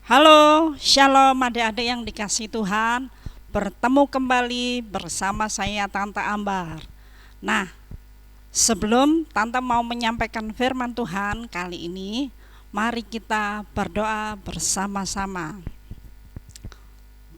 Halo, shalom adik-adik yang dikasihi Tuhan. Bertemu kembali bersama saya Tante Ambar. Nah, sebelum Tante mau menyampaikan firman Tuhan kali ini, mari kita berdoa bersama-sama.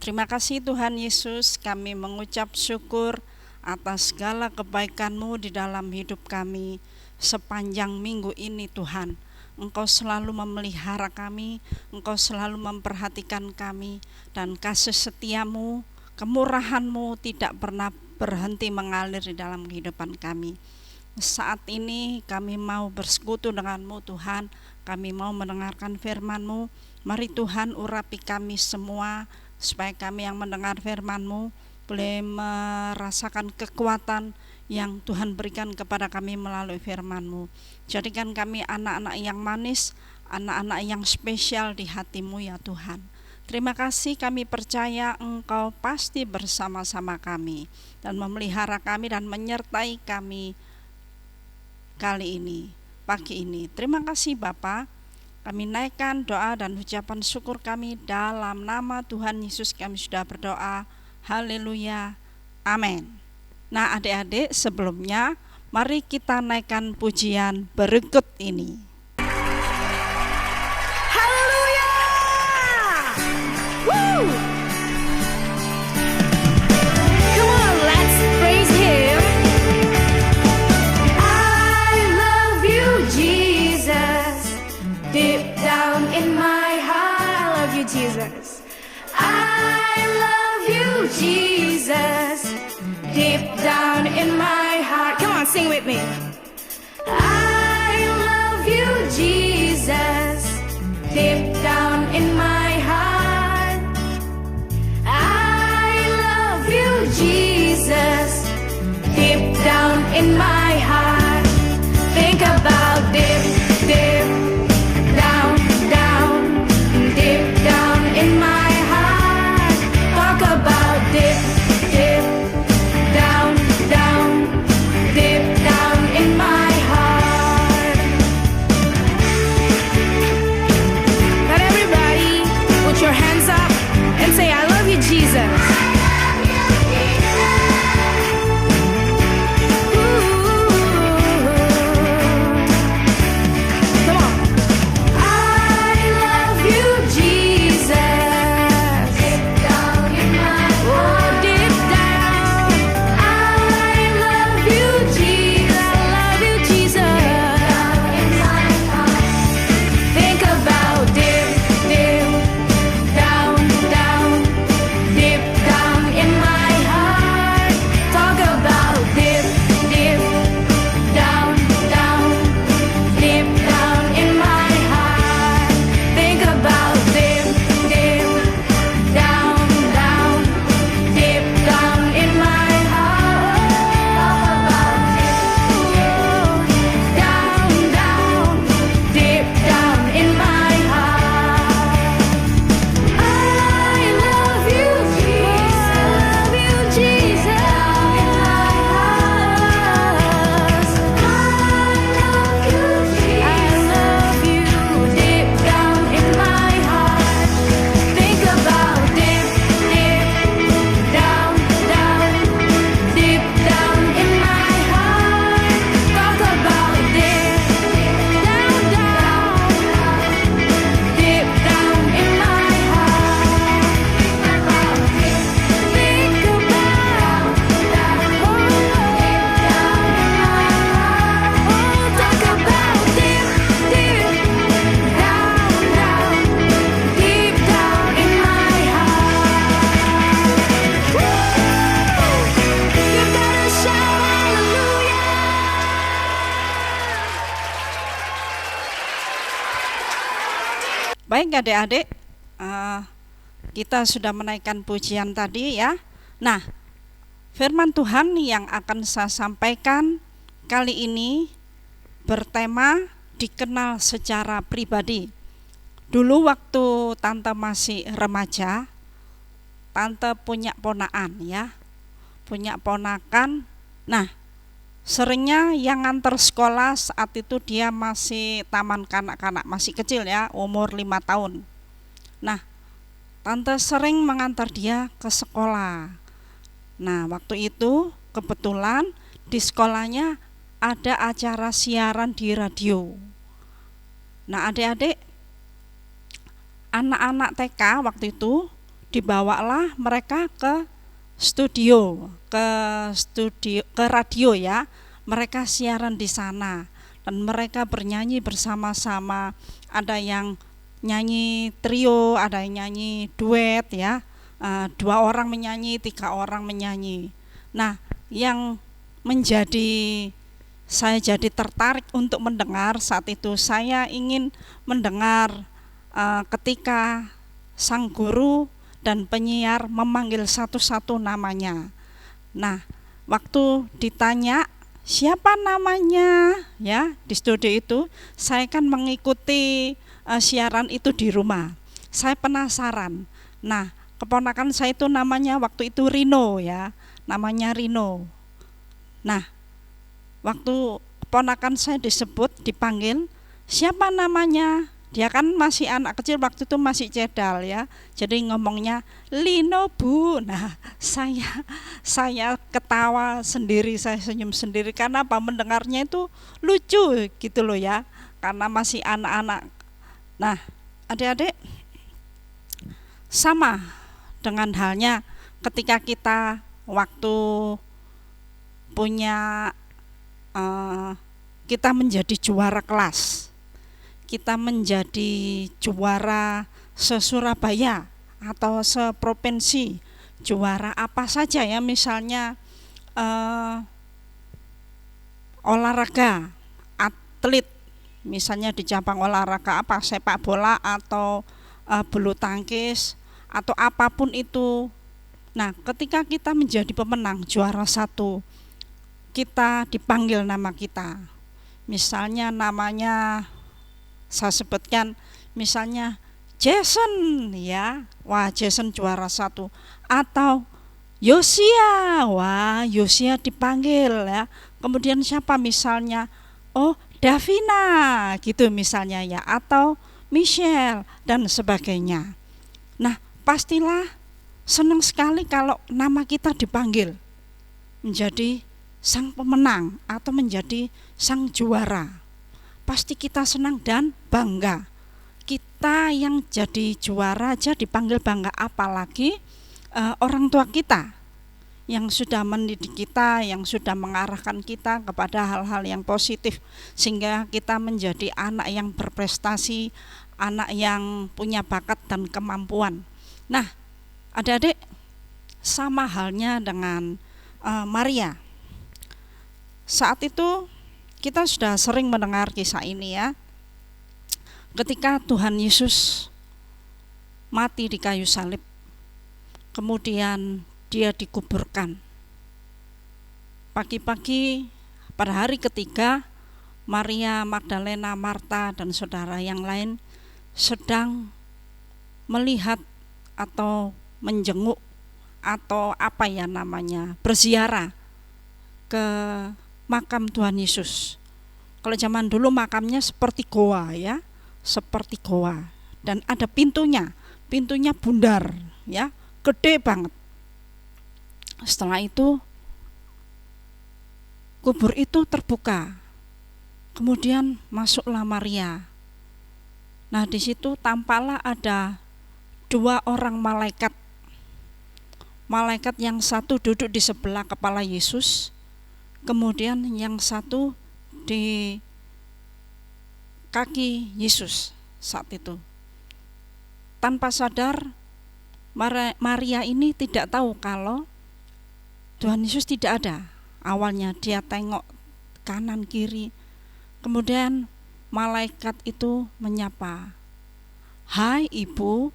Terima kasih Tuhan Yesus, kami mengucap syukur atas segala kebaikan-Mu di dalam hidup kami sepanjang minggu ini Tuhan. Engkau selalu memelihara kami, Engkau selalu memperhatikan kami, dan kasih setia-Mu, kemurahan-Mu tidak pernah berhenti mengalir di dalam kehidupan kami. Saat ini kami mau bersekutu dengan-Mu Tuhan, kami mau mendengarkan firman-Mu. Mari Tuhan urapi kami semua, supaya kami yang mendengar firman-Mu boleh merasakan kekuatan yang Tuhan berikan kepada kami melalui firman-Mu. Jadikan kami anak-anak yang manis, anak-anak yang spesial di hati-Mu ya Tuhan. Terima kasih, kami percaya Engkau pasti bersama-sama kami dan memelihara kami dan menyertai kami kali ini, pagi ini. Terima kasih Bapa. Kami naikkan doa dan ucapan syukur kami dalam nama Tuhan Yesus kami sudah berdoa. Haleluya. Amin. Nah adik-adik, sebelumnya mari kita naikkan pujian berikut ini. Haleluya! Woo! Come on, let's praise Him. I love you, Jesus. Deep down in my heart, I love you, Jesus. I love you, Jesus. Deep down in my heart. Come on, sing with me. I love you, Jesus. Deep down in my heart. I love you, Jesus. Deep down in my heart. Think about deep, deep down, down, deep down in my heart. Talk about deep, deep down, down, deep down in my heart. Let everybody put your hands up and say, I love you, Jesus. Come on. I love you, Jesus. Deep down in my heart. Oh, deep down. I love you, Jesus. I love you, Jesus. Down in my heart. Think about deep, deep down, down, deep down in my heart. Talk about deep, deep down, down, deep down in my heart. Think about deep, deep down, down, deep down in my heart. Down, down, deep down in my heart. I love you, Jesus. I love you, deep down in my heart. Think about deep, deep down, down, deep down in my heart. Talk about deep, down, down, deep down in my heart. Think about deep down, oh, deep down in my heart. Oh, talk about deep, deep down, down, deep down in my heart. You gotta shout hallelujah. Baik adik-adik, kita sudah menaikkan pujian tadi ya. Nah, firman Tuhan yang akan saya sampaikan kali ini bertema dikenal secara pribadi. Dulu waktu Tante masih remaja, Tante punya ponaan ya, punya ponakan. Nah, seringnya yang nganter sekolah saat itu dia masih taman kanak-kanak, masih kecil ya, umur 5 tahun. Nah, tante sering mengantar dia ke sekolah. Nah, waktu itu kebetulan di sekolahnya ada acara siaran di radio. Nah, adik-adik, anak-anak TK waktu itu dibawalah mereka ke radio ya. Mereka siaran di sana dan mereka bernyanyi bersama-sama. Ada yang nyanyi trio, ada yang nyanyi duet ya. 2 orang menyanyi, 3 orang menyanyi. Nah, yang menjadi saya jadi tertarik untuk mendengar saat itu, saya ingin mendengar ketika sang guru dan penyiar memanggil satu-satu namanya. Nah, waktu ditanya siapa namanya ya di studio itu, saya kan mengikuti siaran itu di rumah. Saya penasaran. Nah, keponakan saya itu namanya waktu itu Rino ya, namanya Rino. Nah, waktu keponakan saya dipanggil, siapa namanya? Dia kan masih anak kecil waktu itu, masih cedal ya. Jadi ngomongnya Lino Bu. Nah, saya ketawa sendiri, saya senyum sendiri karena apa? Mendengarnya itu lucu gitu loh ya. Karena masih anak-anak. Nah, adik-adik, sama dengan halnya ketika kita waktu punya kita menjadi juara kelas, kita menjadi juara se-Surabaya atau seprovinsi, juara apa saja ya, misalnya olahraga, atlet, misalnya di cabang olahraga apa, sepak bola atau bulu tangkis atau apapun itu. Nah, ketika kita menjadi pemenang juara 1, kita dipanggil nama kita. Misalnya namanya saya sebutkan, misalnya Jason ya, wah Jason juara 1. Atau Yosia, wah Yosia dipanggil ya. Kemudian siapa misalnya, oh Davina gitu misalnya ya, atau Michelle dan sebagainya. Nah, pastilah senang sekali kalau nama kita dipanggil menjadi sang pemenang atau menjadi sang juara. Pasti kita senang dan bangga. Kita yang jadi juara aja dipanggil bangga, apalagi orang tua kita yang sudah mendidik kita, yang sudah mengarahkan kita kepada hal-hal yang positif, sehingga kita menjadi anak yang berprestasi, anak yang punya bakat dan kemampuan. Nah, adik-adik, sama halnya dengan Maria. Saat itu kita sudah sering mendengar kisah ini ya. Ketika Tuhan Yesus mati di kayu salib, kemudian dia dikuburkan. Pagi-pagi pada hari ketiga, Maria Magdalena, Marta dan saudara yang lain sedang melihat atau menjenguk atau apa ya namanya, berziarah ke makam Tuhan Yesus. Kalau zaman dulu makamnya seperti goa ya, seperti goa, dan ada pintunya bundar ya, gede banget. Setelah itu kubur itu terbuka, kemudian masuklah Maria. Nah, di situ tampaklah ada 2 orang malaikat. Malaikat yang satu duduk di sebelah kepala Yesus, kemudian yang satu di kaki Yesus saat itu. Tanpa sadar, Maria ini tidak tahu kalau Tuhan Yesus tidak ada. Awalnya dia tengok kanan kiri, kemudian malaikat itu menyapa, "Hai ibu,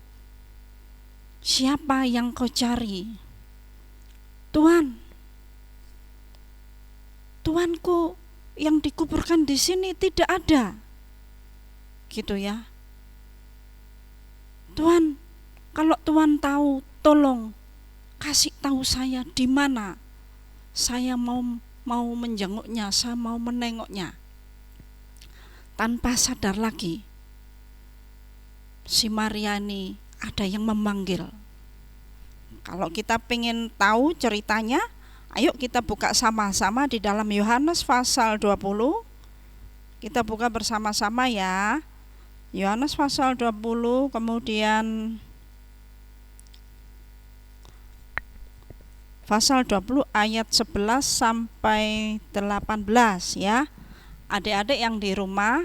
siapa yang kau cari?" "Tuhan, Tuanku yang dikuburkan di sini tidak ada." Gitu ya. "Tuhan, kalau Tuhan tahu, tolong kasih tahu saya di mana. Saya mau menjenguknya, saya mau menengoknya." Tanpa sadar lagi, si Maria ini ada yang memanggil. Kalau kita pengen tahu ceritanya, ayo kita buka sama-sama di dalam Yohanes pasal 20. Kita buka bersama-sama ya. Yohanes pasal 20, kemudian pasal 20 ayat 11 sampai 18 ya. Adik-adik yang di rumah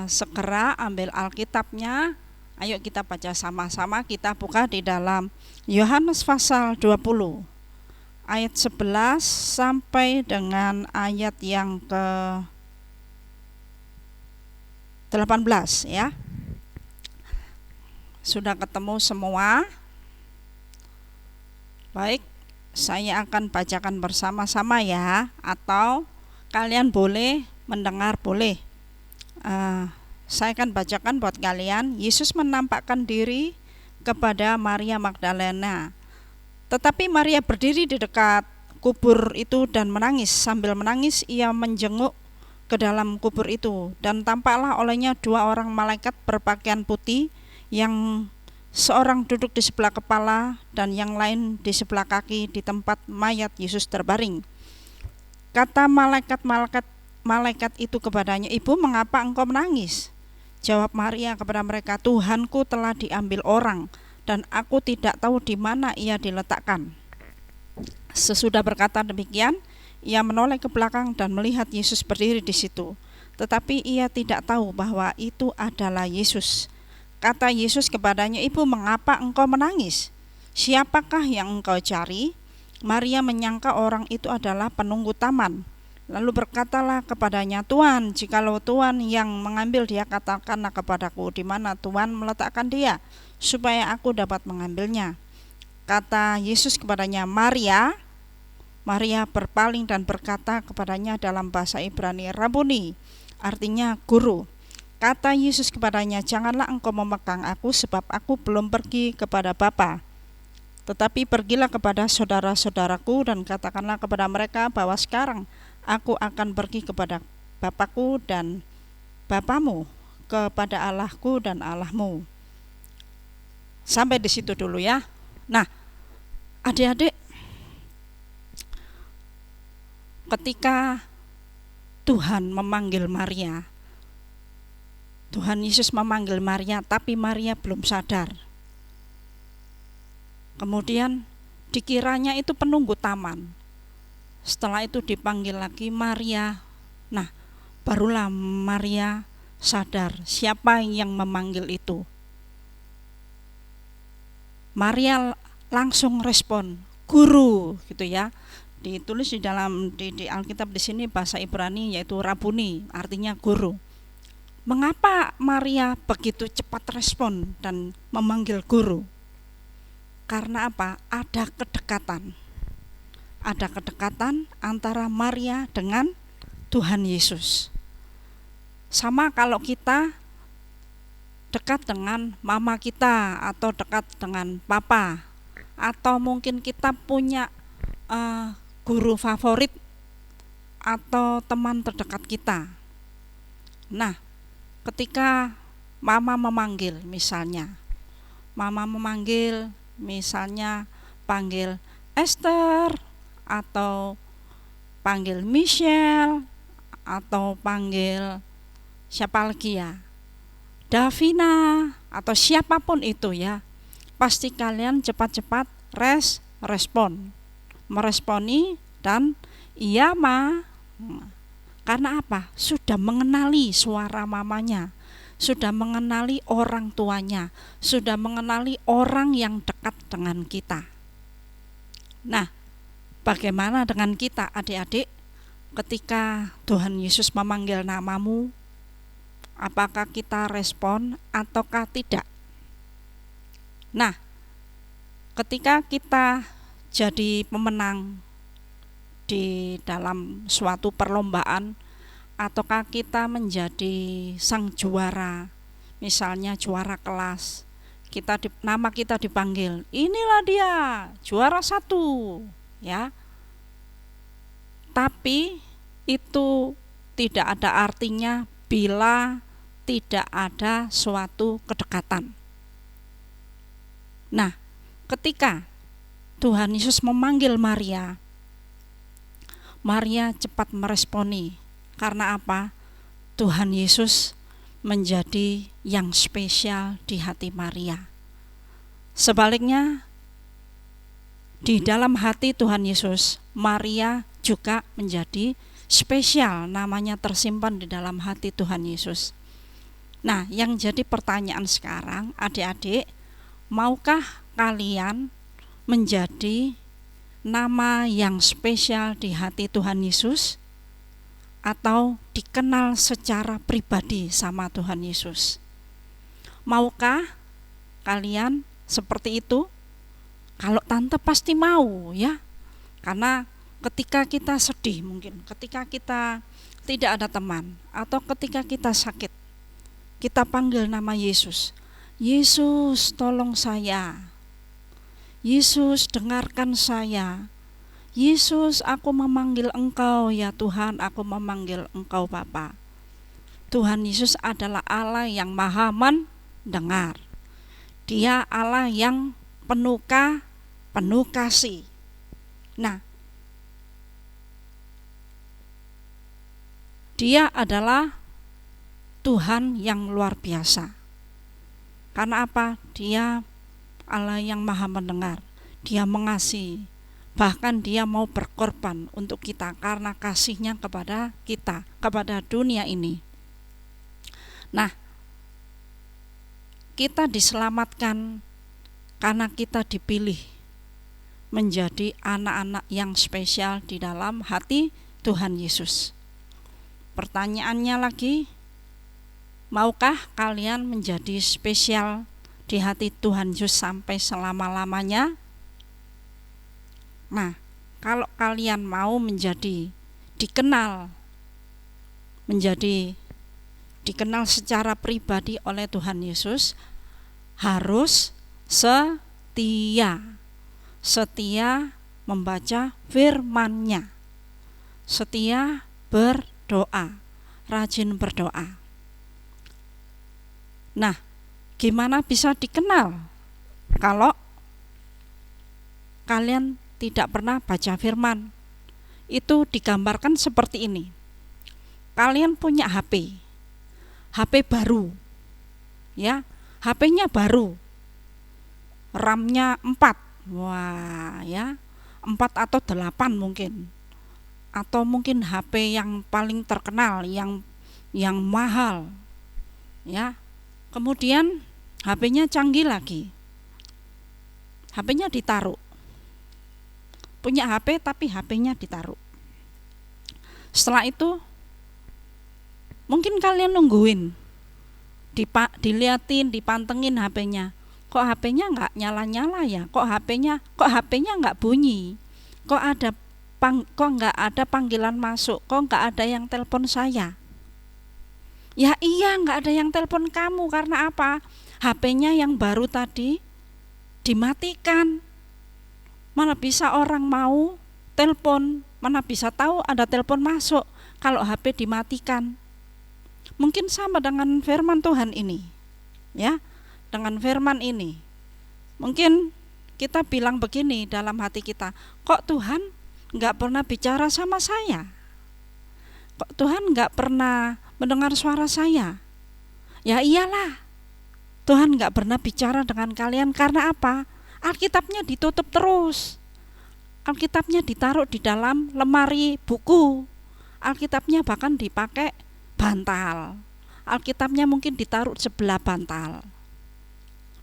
segera ambil Alkitabnya. Ayo kita baca sama-sama, kita buka di dalam Yohanes pasal 20 ayat 11 sampai dengan ayat yang ke 18 ya. Sudah ketemu semua? Baik, saya akan bacakan bersama-sama ya, atau kalian boleh mendengar, boleh. Saya akan bacakan buat kalian. Yesus menampakkan diri kepada Maria Magdalena. Tetapi Maria berdiri di dekat kubur itu dan menangis. Sambil menangis ia menjenguk ke dalam kubur itu, dan tampaklah olehnya dua orang malaikat berpakaian putih, yang seorang duduk di sebelah kepala dan yang lain di sebelah kaki di tempat mayat Yesus terbaring. Kata malaikat itu kepadanya, "Ibu, mengapa engkau menangis?" Jawab Maria kepada mereka, "Tuhanku telah diambil orang, dan aku tidak tahu di mana ia diletakkan." Sesudah berkata demikian, ia menoleh ke belakang dan melihat Yesus berdiri di situ. Tetapi ia tidak tahu bahwa itu adalah Yesus. Kata Yesus kepadanya, "Ibu, mengapa engkau menangis? Siapakah yang engkau cari?" Maria menyangka orang itu adalah penunggu taman. Lalu berkatalah kepadanya, "Tuan, jikalau Tuan yang mengambil dia, katakanlah kepadaku di mana Tuan meletakkan dia, supaya aku dapat mengambilnya." Kata Yesus kepadanya, "Maria." Maria berpaling dan berkata kepadanya dalam bahasa Ibrani, "Rabuni," artinya guru. Kata Yesus kepadanya, "Janganlah engkau memegang aku, sebab aku belum pergi kepada Bapa. Tetapi pergilah kepada saudara-saudaraku dan katakanlah kepada mereka bahwa sekarang aku akan pergi kepada Bapakku dan Bapamu, kepada Allahku dan Allahmu." Sampai di situ dulu ya. Nah, adik-adik, ketika Tuhan memanggil Maria, Tuhan Yesus memanggil Maria, tapi Maria belum sadar. Kemudian dikiranya itu penunggu taman. Setelah itu dipanggil lagi Maria. Nah, barulah Maria sadar siapa yang memanggil itu. Maria langsung respon, "Guru," gitu ya. Ditulis di dalam di Alkitab di sini bahasa Ibrani yaitu Rabuni, artinya guru. Mengapa Maria begitu cepat respon dan memanggil guru? Karena apa? Ada kedekatan. Ada kedekatan antara Maria dengan Tuhan Yesus. Sama kalau kita dekat dengan mama kita atau dekat dengan papa, atau mungkin kita punya guru favorit atau teman terdekat kita. Nah, ketika mama memanggil misalnya panggil Esther, atau panggil Michelle, atau panggil siapa lagi ya, Davina, atau siapapun itu ya, pasti kalian cepat-cepat respon, meresponi dan iya ma. Karena apa? Sudah mengenali suara mamanya, sudah mengenali orang tuanya, sudah mengenali orang yang dekat dengan kita. Nah, bagaimana dengan kita adik-adik? Ketika Tuhan Yesus memanggil namamu, apakah kita respon ataukah tidak? Nah, ketika kita jadi pemenang di dalam suatu perlombaan, ataukah kita menjadi sang juara, misalnya juara kelas, nama kita dipanggil, "Inilah dia juara 1" ya. Tapi itu tidak ada artinya bila tidak ada suatu kedekatan. Nah, ketika Tuhan Yesus memanggil Maria, Maria cepat meresponi. Karena apa? Tuhan Yesus menjadi yang spesial di hati Maria. Sebaliknya, di dalam hati Tuhan Yesus, Maria juga menjadi spesial, namanya tersimpan di dalam hati Tuhan Yesus. Nah, yang jadi pertanyaan sekarang, adik-adik, maukah kalian menjadi nama yang spesial di hati Tuhan Yesus, atau dikenal secara pribadi sama Tuhan Yesus? Maukah kalian seperti itu? Kalau tante pasti mau, ya. Karena ketika kita sedih, mungkin ketika kita tidak ada teman, atau ketika kita sakit, kita panggil nama Yesus. Yesus, tolong saya. Yesus, dengarkan saya. Yesus, aku memanggil Engkau ya Tuhan, aku memanggil Engkau Bapa. Tuhan Yesus adalah Allah yang maha mendengar. Dia Allah yang penuh kasih. Nah, Dia adalah Tuhan yang luar biasa. Karena apa? Dia Allah yang maha mendengar. Dia mengasihi. Bahkan Dia mau berkorban untuk kita karena kasihnya kepada kita, kepada dunia ini. Nah, kita diselamatkan karena kita dipilih menjadi anak-anak yang spesial di dalam hati Tuhan Yesus. Pertanyaannya lagi, maukah kalian menjadi spesial di hati Tuhan Yesus sampai selama-lamanya? Nah, kalau kalian mau dikenal secara pribadi oleh Tuhan Yesus, harus setia membaca firman-Nya, setia berdoa, rajin berdoa. Nah, gimana bisa dikenal kalau kalian tidak pernah baca firman? Itu digambarkan seperti ini. Kalian punya HP baru, ya, HP-nya baru, RAM-nya 4, wah ya, 4 atau 8 mungkin, atau mungkin HP yang paling terkenal, yang mahal, ya. Kemudian HP-nya canggih lagi, HP-nya ditaruh, punya HP tapi HP-nya ditaruh. Setelah itu mungkin kalian nungguin, diliatin, dipantengin HP-nya. Kok HP-nya nggak nyala-nyala ya? Kok HP-nya nggak bunyi? Kok nggak ada panggilan masuk? Kok nggak ada yang telepon saya? Ya iya, nggak ada yang telepon kamu karena apa? HP-nya yang baru tadi dimatikan. Mana bisa orang mau telepon? Mana bisa tahu ada telepon masuk kalau HP dimatikan? Mungkin sama dengan firman Tuhan ini, ya. Dengan firman ini, mungkin kita bilang begini dalam hati kita, kok Tuhan nggak pernah bicara sama saya? Kok Tuhan nggak pernah mendengar suara saya? Ya iyalah, Tuhan nggak pernah bicara dengan kalian karena apa? Alkitabnya ditutup terus. Alkitabnya ditaruh di dalam lemari buku. Alkitabnya bahkan dipakai bantal. Alkitabnya mungkin ditaruh sebelah bantal.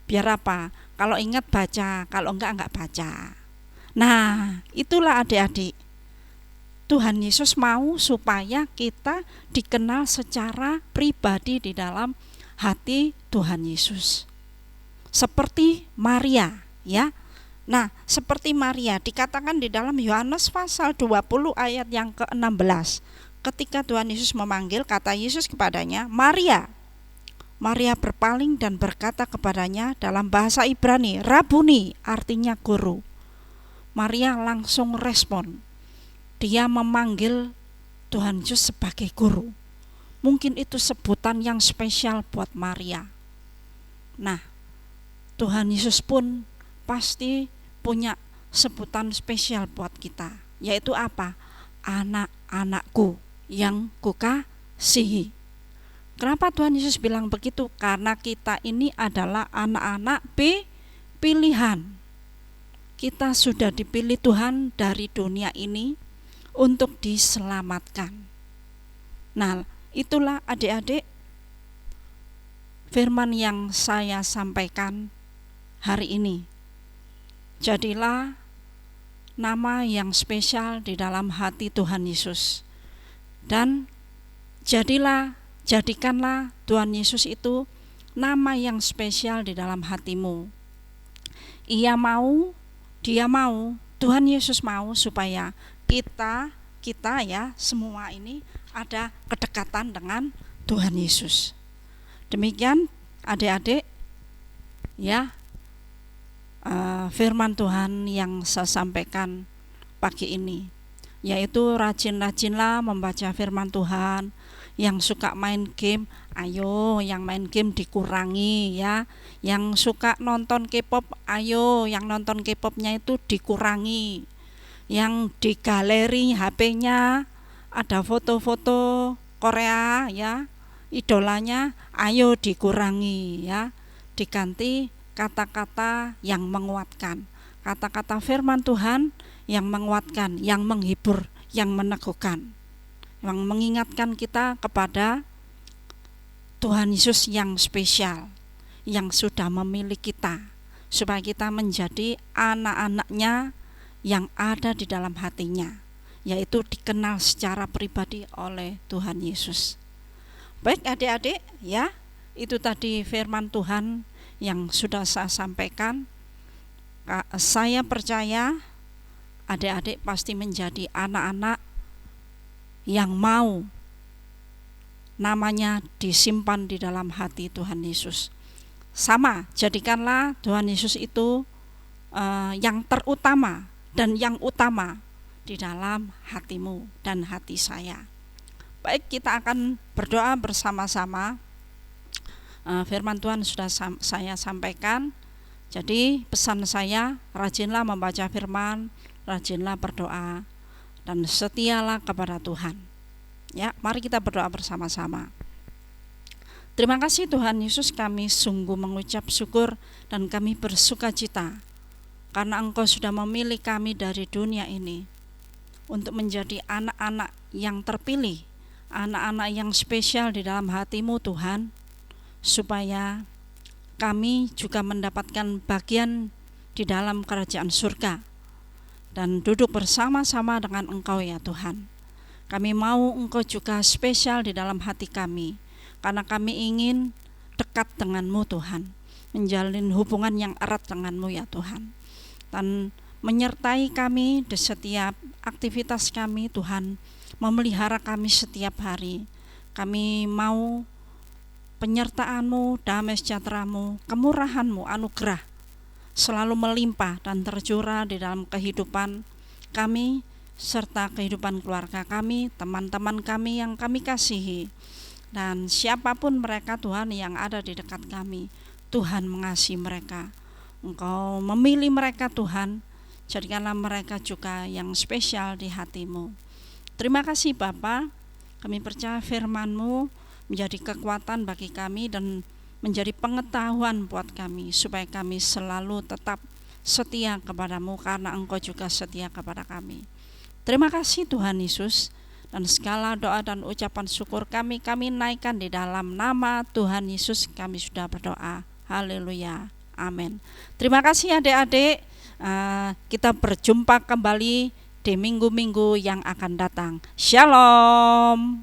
Biar apa? Kalau ingat baca, kalau enggak baca. Nah, itulah adik-adik. Tuhan Yesus mau supaya kita dikenal secara pribadi di dalam hati Tuhan Yesus. Seperti Maria, ya. Nah, seperti Maria dikatakan di dalam Yohanes pasal 20 ayat yang ke-16. Ketika Tuhan Yesus memanggil, kata Yesus kepadanya, Maria. Maria berpaling dan berkata kepadanya dalam bahasa Ibrani, Rabuni, artinya guru. Maria langsung respon. Dia memanggil Tuhan Yesus sebagai guru. Mungkin itu sebutan yang spesial buat Maria. Nah, Tuhan Yesus pun pasti punya sebutan spesial buat kita, yaitu apa? Anak-anakku yang kukasihi. Kenapa Tuhan Yesus bilang begitu? Karena kita ini adalah anak-anak pilihan. Kita sudah dipilih Tuhan dari dunia ini untuk diselamatkan. Nah, itulah adik-adik firman yang saya sampaikan hari ini. Jadilah nama yang spesial di dalam hati Tuhan Yesus. Dan jadikanlah Tuhan Yesus itu nama yang spesial di dalam hatimu. Dia mau, Tuhan Yesus mau supaya kita ya semua ini ada kedekatan dengan Tuhan Yesus. Demikian adik-adik ya, firman Tuhan yang saya sampaikan pagi ini, yaitu rajin-rajinlah membaca firman Tuhan. Yang suka main game, ayo yang main game dikurangi ya. Yang suka nonton K-pop, ayo yang nonton K-popnya itu dikurangi. Yang di galeri HP-nya ada foto-foto Korea ya, idolanya, ayo dikurangi ya. Diganti kata-kata yang menguatkan, kata-kata firman Tuhan yang menguatkan, yang menghibur, yang meneguhkan, yang mengingatkan kita kepada Tuhan Yesus yang spesial, yang sudah memilih kita supaya kita menjadi anak-anaknya yang ada di dalam hatinya, yaitu dikenal secara pribadi oleh Tuhan Yesus. Baik adik-adik ya, itu tadi firman Tuhan yang sudah saya sampaikan. Saya percaya adik-adik pasti menjadi anak-anak yang mau namanya disimpan di dalam hati Tuhan Yesus. Sama, jadikanlah Tuhan Yesus itu yang terutama dan yang utama di dalam hatimu dan hati saya. Baik, kita akan berdoa bersama-sama. Firman Tuhan sudah saya sampaikan. Jadi pesan saya, rajinlah membaca firman, rajinlah berdoa, dan setialah kepada Tuhan. Ya, mari kita berdoa bersama-sama. Terima kasih Tuhan Yesus, kami sungguh mengucap syukur dan kami bersukacita karena Engkau sudah memilih kami dari dunia ini untuk menjadi anak-anak yang terpilih, anak-anak yang spesial di dalam hati-Mu Tuhan, supaya kami juga mendapatkan bagian di dalam kerajaan surga dan duduk bersama-sama dengan Engkau ya Tuhan. Kami mau Engkau juga spesial di dalam hati kami, karena kami ingin dekat dengan-Mu Tuhan, menjalin hubungan yang erat dengan-Mu ya Tuhan, dan menyertai kami di setiap aktivitas kami Tuhan, memelihara kami setiap hari. Kami mau penyertaan-Mu, damai sejahtera-Mu, kemurahan-Mu, anugerah selalu melimpah dan tercurah di dalam kehidupan kami serta kehidupan keluarga kami, teman-teman kami yang kami kasihi, dan siapapun mereka Tuhan yang ada di dekat kami. Tuhan mengasihi mereka, Engkau memilih mereka Tuhan, jadikanlah mereka juga yang spesial di hati-Mu. Terima kasih Bapa, kami percaya firman-Mu menjadi kekuatan bagi kami dan menjadi pengetahuan buat kami, supaya kami selalu tetap setia kepada-Mu karena Engkau juga setia kepada kami. Terima kasih Tuhan Yesus, dan segala doa dan ucapan syukur kami naikkan di dalam nama Tuhan Yesus kami sudah berdoa. Haleluya, amin. Terima kasih adik-adik, kita berjumpa kembali di minggu-minggu yang akan datang. Shalom.